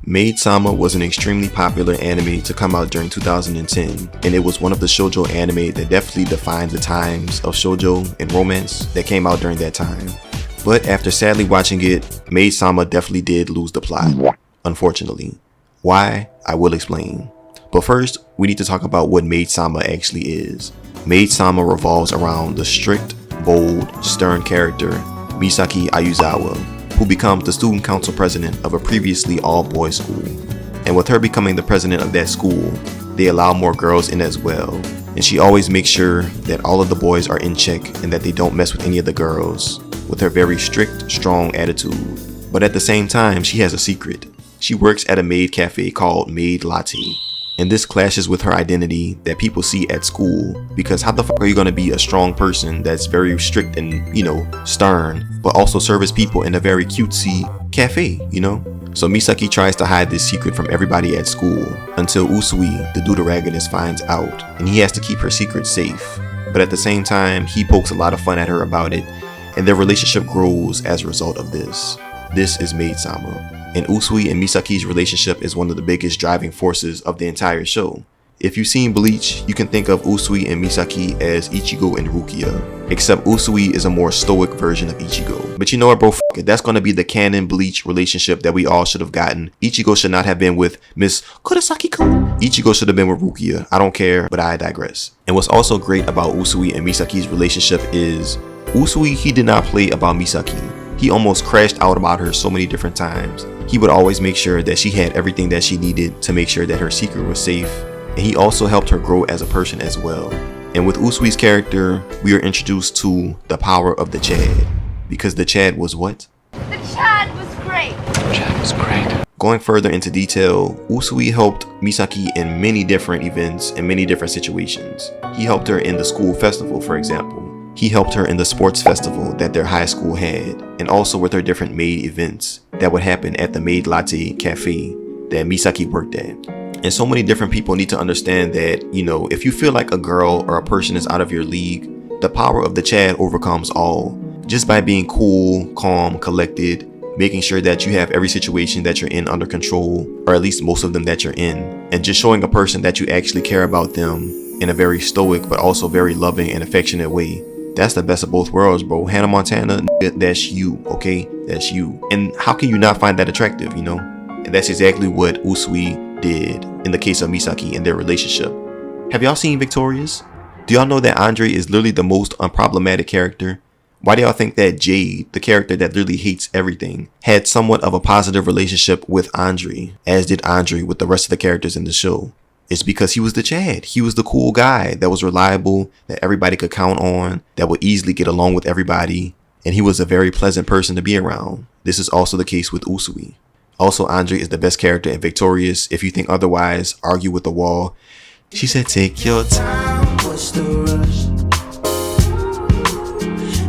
Maid-sama was an extremely popular anime to come out during 2010, and it was one of the shoujo anime that definitely defined the times of shoujo and romance that came out during that time. But after sadly watching it, Maid-sama definitely did lose the plot, unfortunately. Why? I will explain. But first, we need to talk about what Maid-sama actually is. Maid-sama revolves around the strict, bold, stern character, Misaki Ayuzawa, who becomes the student council president of a previously all-boys school. And with her becoming the president of that school, they allow more girls in as well. And she always makes sure that all of the boys are in check and that they don't mess with any of the girls, with her very strict, strong attitude. But at the same time, she has a secret. She works at a maid cafe called Maid Latte. And this clashes with her identity that people see at school, because how the fuck are you going to be a strong person that's very strict and, stern, but also service people in a very cutesy cafe, So Misaki tries to hide this secret from everybody at school until Usui, the deuteragonist, finds out, and he has to keep her secret safe. But at the same time, he pokes a lot of fun at her about it, and their relationship grows as a result of this. This is Maid-sama. And Usui and Misaki's relationship is one of the biggest driving forces of the entire show. If you've seen Bleach, you can think of Usui and Misaki as Ichigo and Rukia, except Usui is a more stoic version of Ichigo. But you know what, bro, f it, that's gonna be the canon Bleach relationship that we all should have gotten. Ichigo should not have been with Miss Kurosaki-kun. Ichigo should have been with Rukia. I don't care, but I digress. And what's also great about Usui and Misaki's relationship is Usui, he did not play about Misaki. He almost crashed out about her so many different times. He would always make sure that she had everything that she needed to make sure that her secret was safe. And he also helped her grow as a person as well. And with Usui's character, we are introduced to the power of the Chad. Because the Chad was what? The Chad was great. The Chad was great. Going further into detail, Usui helped Misaki in many different events and many different situations. He helped her in the school festival, for example. He helped her in the sports festival that their high school had, and also with her different maid events that would happen at the Maid Latte cafe that Misaki worked at. And so many different people need to understand that, if you feel like a girl or a person is out of your league, the power of the Chad overcomes all. Just by being cool, calm, collected, making sure that you have every situation that you're in under control, or at least most of them that you're in, and just showing a person that you actually care about them in a very stoic but also very loving and affectionate way. That's the best of both worlds, bro. Hannah Montana, that's you, okay? That's you. And how can you not find that attractive, And that's exactly what Usui did in the case of Misaki in their relationship. Have y'all seen Victorious? Do y'all know that Andre is literally the most unproblematic character? Why do y'all think that Jade, the character that literally hates everything, had somewhat of a positive relationship with Andre, as did Andre with the rest of the characters in the show? It's because he was the Chad. He was the cool guy that was reliable, that everybody could count on, that would easily get along with everybody, and he was a very pleasant person to be around. This is also the case with Usui. Also, Andre is the best character in Victorious. If you think otherwise, argue with the wall. She said, take your time. What's the rush?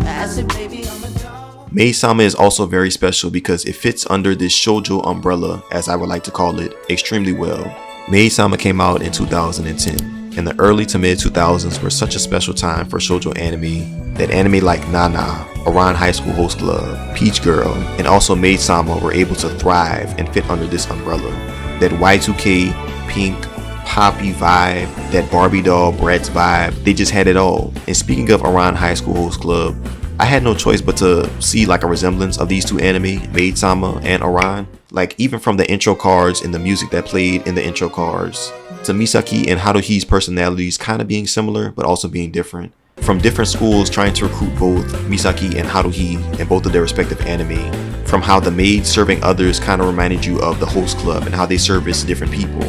I said, baby, I'm a dog. Maid-sama is also very special because it fits under this shoujo umbrella, as I would like to call it, extremely well. Maid-sama came out in 2010, and the early to mid 2000s were such a special time for shoujo anime that anime like Nana, Aran High School Host Club, Peach Girl, and also Maid-sama were able to thrive and fit under this umbrella. That Y2K, pink, poppy vibe, that Barbie doll, Bratz vibe, they just had it all. And speaking of Aran High School Host Club, I had no choice but to see like a resemblance of these two anime, Maid-sama and Aran. Like even from the intro cards and the music that played in the intro cards, to Misaki and Haruhi's personalities kind of being similar but also being different. From different schools trying to recruit both Misaki and Haruhi in both of their respective anime. From how the maid serving others kind of reminded you of the host club and how they service different people.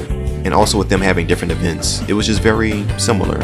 And also with them having different events, it was just very similar,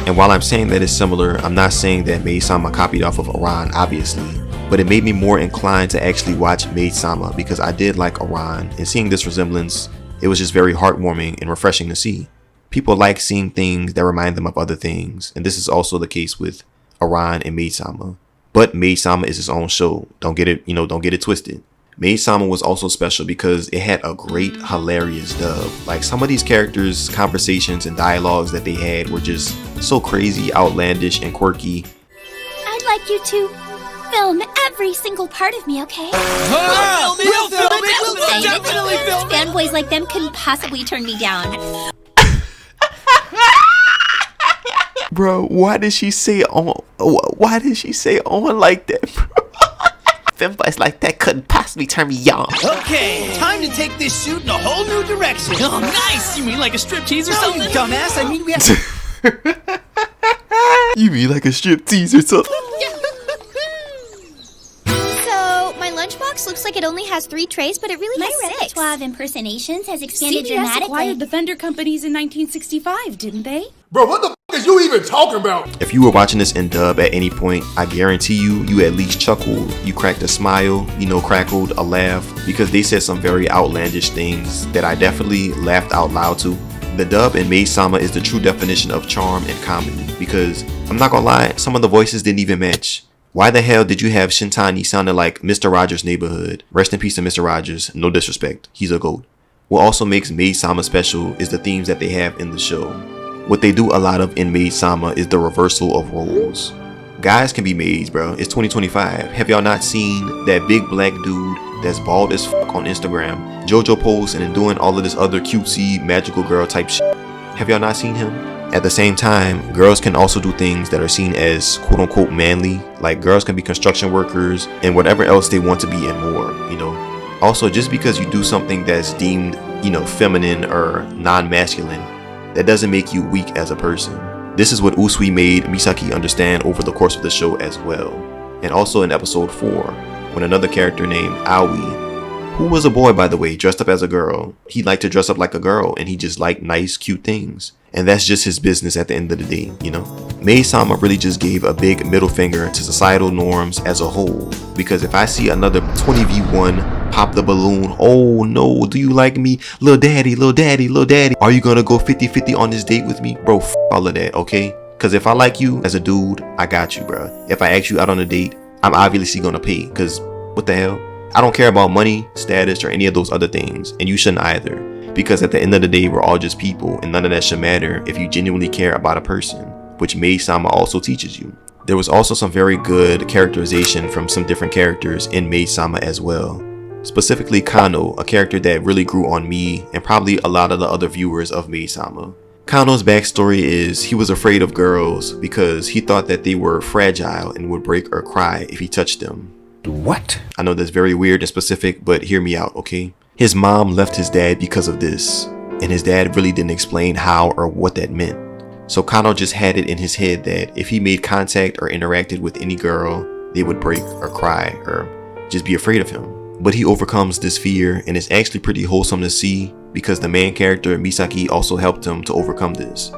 And while I'm saying that it's similar, I'm not saying that Maid-sama copied off of Aran, obviously. But it made me more inclined to actually watch Maid-sama because I did like Aran, and seeing this resemblance, it was just very heartwarming and refreshing to see. People like seeing things that remind them of other things, and this is also the case with Aran and Maid-sama. But Maid-sama is its own show. Don't get it twisted. Maid-sama was also special because it had a great, hilarious dub. Like some of these characters' conversations and dialogues that they had were just so crazy, outlandish, and quirky. I'd like you to film every single part of me, okay? We'll film it! We'll definitely film it! Fanboys like them couldn't possibly turn me down. Bro, why did she say on? Why did she say on like that, bro? Fanboys like that couldn't possibly turn me on. Okay, time to take this shoot in a whole new direction. Oh, nice! You mean like a striptease or something? You dumbass, I mean we have You mean like a striptease or something? So, my lunchbox looks like it only has 3 trays, but it really has 6. My repertoire of impersonations has expanded CBS dramatically. acquired the Fender companies in 1965, didn't they? Bro, what the f is you even talking about? If you were watching this in dub at any point, I guarantee you at least chuckled, you cracked a smile, crackled a laugh, because they said some very outlandish things that I definitely laughed out loud to. The dub in Maid-sama is the true definition of charm and comedy, because I'm not gonna lie, some of the voices didn't even match. Why the hell did you have Shintani sounding like Mr. Rogers' Neighborhood? Rest in peace to Mr. Rogers, no disrespect, he's a GOAT. What also makes Maid-sama special is the themes that they have in the show. What they do a lot of in Maid-sama is the reversal of roles. Guys can be maids, bro. It's 2025. Have y'all not seen that big black dude that's bald as fuck on Instagram, JoJo posts and doing all of this other cutesy magical girl type shit? Have y'all not seen him? At the same time, girls can also do things that are seen as quote unquote manly, like girls can be construction workers and whatever else they want to be and more, Also, just because you do something that's deemed, feminine or non-masculine, that doesn't make you weak as a person. This is what Usui made Misaki understand over the course of the show as well. And also in episode 4, when another character named Aoi, who was a boy by the way, dressed up as a girl, he liked to dress up like a girl and he just liked nice, cute things. And that's just his business at the end of the day, Maid-sama really just gave a big middle finger to societal norms as a whole. Because if I see another 20v1 pop the balloon, oh no, do you like me? Lil daddy, lil daddy, lil daddy. Are you gonna go 50-50 on this date with me? Bro, f all of that, okay? Cause if I like you as a dude, I got you, bro. If I ask you out on a date, I'm obviously gonna pay. Cause what the hell? I don't care about money, status, or any of those other things. And you shouldn't either. Because at the end of the day, we're all just people, and none of that should matter if you genuinely care about a person, which Maid-sama also teaches you. There was also some very good characterization from some different characters in Maid-sama as well. Specifically Kano, a character that really grew on me and probably a lot of the other viewers of Maid-sama. Kano's backstory is he was afraid of girls because he thought that they were fragile and would break or cry if he touched them. What? I know that's very weird and specific, but hear me out, okay? His mom left his dad because of this, and his dad really didn't explain how or what that meant. So Kano just had it in his head that if he made contact or interacted with any girl, they would break or cry or just be afraid of him. But he overcomes this fear, and it's actually pretty wholesome to see because the main character Misaki also helped him to overcome this,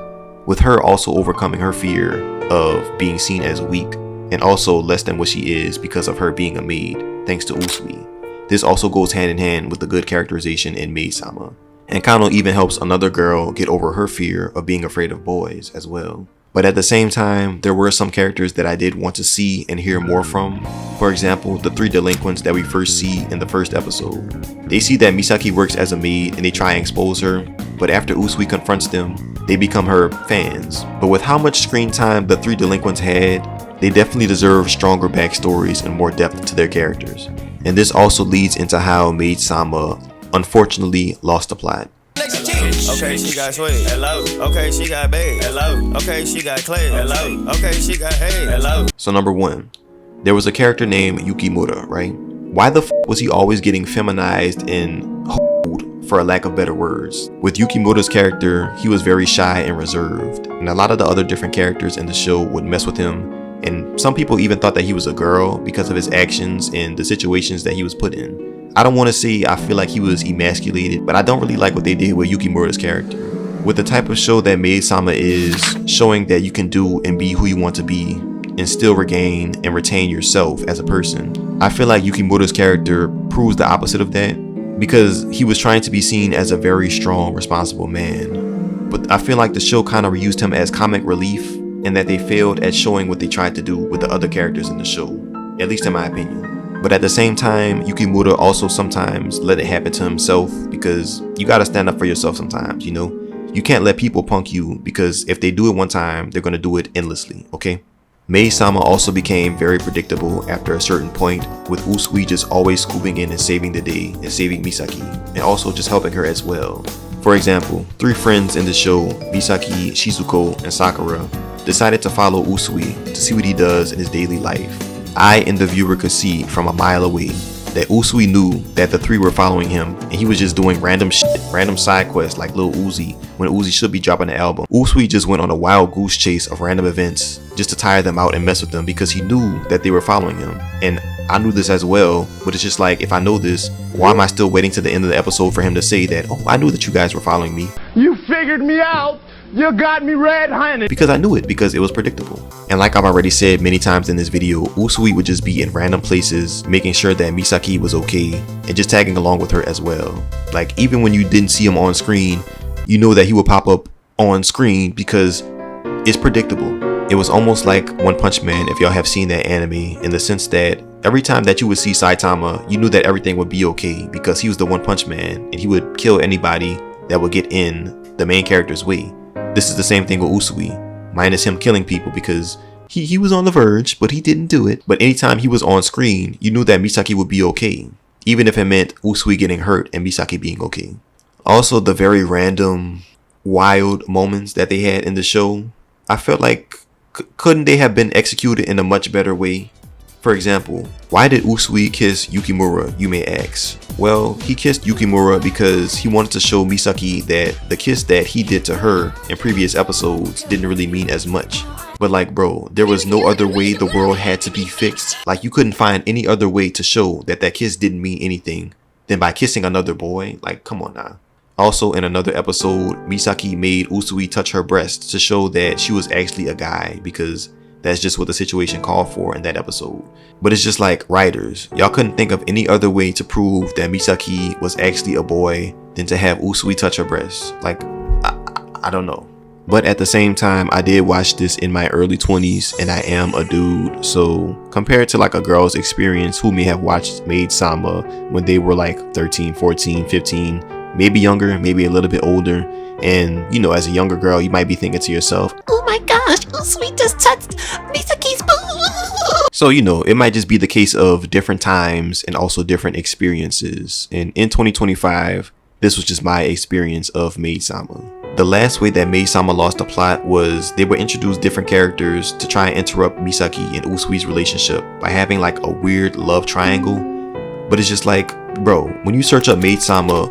with her also overcoming her fear of being seen as weak and also less than what she is because of her being a maid, thanks to Usui. This also goes hand in hand with the good characterization in Maid-sama. And Kano even helps another girl get over her fear of being afraid of boys as well. But at the same time, there were some characters that I did want to see and hear more from. For example, the 3 delinquents that we first see in the first episode. They see that Misaki works as a maid and they try and expose her, but after Usui confronts them, they become her fans. But with how much screen time the 3 delinquents had, they definitely deserve stronger backstories and more depth to their characters. And this also leads into how Maid-sama unfortunately lost the plot. Okay, she got Sway. Hello. Okay, she got Babe. Hello. Okay, she got Clay. Hello. Okay, she got Hay. Hello. So number 1, there was a character named Yukimura, right? Why the f was he always getting feminized and hoed, for a lack of better words? With Yukimura's character, he was very shy and reserved, and a lot of the other different characters in the show would mess with him. And some people even thought that he was a girl because of his actions and the situations that he was put in. I don't want to say I feel like he was emasculated, but I don't really like what they did with Yukimura's character. With the type of show that Maid-sama is, showing that you can do and be who you want to be and still regain and retain yourself as a person, I feel like Yukimura's character proves the opposite of that because he was trying to be seen as a very strong, responsible man. But I feel like the show kind of used him as comic relief, and that they failed at showing what they tried to do with the other characters in the show, at least in my opinion. But at the same time, Yukimura also sometimes let it happen to himself because you gotta stand up for yourself sometimes, You can't let people punk you because if they do it one time, they're gonna do it endlessly, okay? Maid-sama also became very predictable after a certain point, with Usui just always scooping in and saving the day and saving Misaki, and also just helping her as well. For example, 3 friends in the show, Misaki, Shizuko, and Sakura, decided to follow Usui to see what he does in his daily life. I and the viewer could see from a mile away that Usui knew that the 3 were following him, and he was just doing random shit, random side quests like Lil Uzi when Uzi should be dropping an album. Usui just went on a wild goose chase of random events just to tire them out and mess with them because he knew that they were following him. And I knew this as well, but it's just like, if I know this, why am I still waiting to the end of the episode for him to say that, oh, I knew that you guys were following me? You figured me out. You got me red-handed. Because I knew it, because it was predictable. And like I've already said many times in this video, Usui would just be in random places, making sure that Misaki was okay, and just tagging along with her as well. Like, even when you didn't see him on screen, you know that he would pop up on screen because it's predictable. It was almost like One Punch Man, if y'all have seen that anime, in the sense that every time that you would see Saitama, you knew that everything would be okay because he was the One Punch Man and he would kill anybody that would get in the main character's way. This is the same thing with Usui, minus him killing people because he was on the verge, but he didn't do it. But anytime he was on screen, you knew that Misaki would be okay, even if it meant Usui getting hurt and Misaki being okay. Also, the very random, wild moments that they had in the show, I felt like couldn't they have been executed in a much better way? For example, why did Usui kiss Yukimura, you may ask? Well, he kissed Yukimura because he wanted to show Misaki that the kiss that he did to her in previous episodes didn't really mean as much. But like, bro, there was no other way the world had to be fixed. Like, you couldn't find any other way to show that that kiss didn't mean anything than by kissing another boy. Like, come on now. Also, in another episode, Misaki made Usui touch her breast to show that she was actually a guy because that's just what the situation called for in that episode. But it's just like, writers, y'all couldn't think of any other way to prove that Misaki was actually a boy than to have Usui touch her breast. Like, I don't know. But at the same time, I did watch this in my early 20s and I am a dude. So compared to like a girl's experience who may have watched Maid-sama when they were like 13, 14, 15, maybe younger, maybe a little bit older. And, you know, as a younger girl, you might be thinking to yourself, oh my gosh, Usui just touched Misaki's boob. So, you know, it might just be the case of different times and also different experiences. And in 2025, this was just my experience of Maid-sama. The last way that Maid-sama lost the plot was they would introduce different characters to try and interrupt Misaki and Usui's relationship by having like a weird love triangle. But it's just like, bro, when you search up Maid-sama,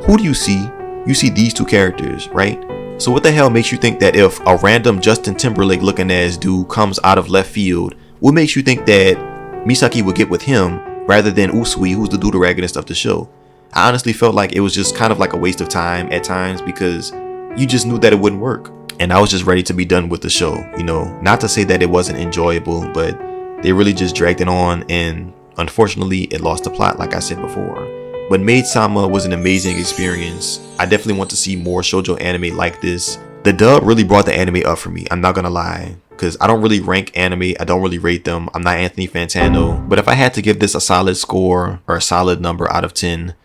who do you see? You see these 2 characters, right? So what the hell makes you think that if a random Justin Timberlake looking ass dude comes out of left field, what makes you think that Misaki would get with him rather than Usui, who's the deuteragonist of the show? I honestly felt like it was just kind of like a waste of time at times because you just knew that it wouldn't work. And I was just ready to be done with the show, you know, not to say that it wasn't enjoyable, but they really just dragged it on and unfortunately it lost the plot like I said before. But Maid-sama was an amazing experience. I definitely want to see more shoujo anime like this. The dub really brought the anime up for me, I'm not gonna lie. Because I don't really rank anime, I don't really rate them. I'm not Anthony Fantano. But if I had to give this a solid score or a solid number out of 10,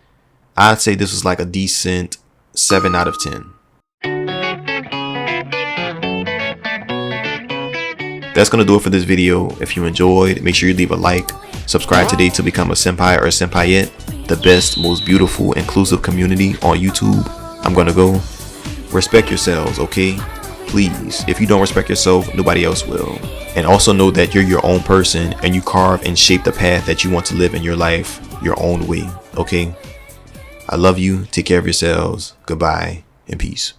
I'd say this was like a decent 7 out of 10. That's gonna do it for this video. If you enjoyed, make sure you leave a like. Subscribe today to become a senpai or a senpaiette. The best, most beautiful, inclusive community on YouTube. I'm gonna go. Respect yourselves, okay? Please. If you don't respect yourself, nobody else will. And also know that you're your own person and you carve and shape the path that you want to live in your life your own way, okay? I love you. Take care of yourselves. Goodbye and peace.